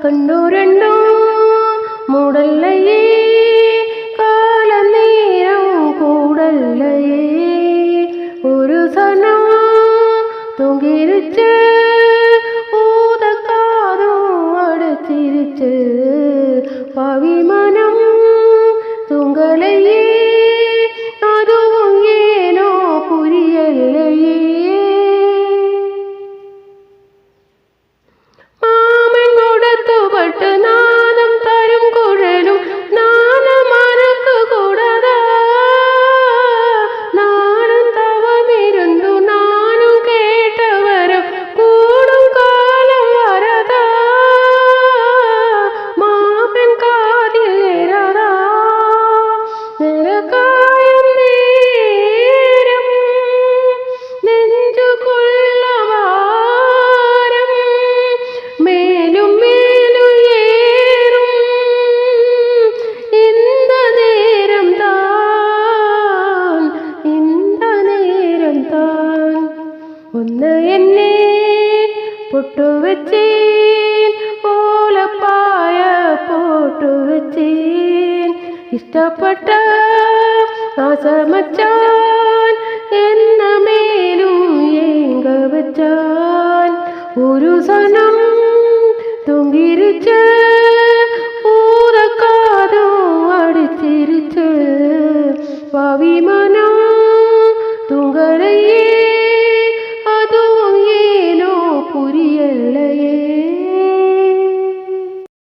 കണ്ണു രണ്ടും മൂടല്ലയേ കാലം നേരം കൂടല്ലയേ ഒരു സനം തൂങ്ങിരിച്ച് ഊതക്കാതും അടച്ചിരിച്ച് പവിമനം തൂങ്കലയേ അതും ഏനോ പുരിയല്ലയേ മാമൻ കൊടുത്തുപട്ട് നാദം തരും കുഴലും നാനമനക്ക് കൂടാതാ നാടും തവമിരുന്നു നാനും കേട്ടവരും കൂടും കാലം വരതാ മാമൻ കാതിൽ നിരതാ നിരക്കായം നേരം നെഞ്ചു കൊള്ളവാരം മേലും മേലും ഏറും ഇന്ത നേരം താൻ ഇന്ത നേരം താൻ ഒന്ന് എന്നെ പൊട്ടുവച്ചേൻ ഓലപ്പായ പോട്ടുവച്ചേൻ ഇഷ്ടപ്പെട്ട ആസമച്ചാൻ എന്ന മേലും ഏങ്ക വച്ചാൻ ഒരു സനം തൂങ്ങിരിച്ച് ഊതക്കാതോ അടിച്ചിരിച്ച് പവിമ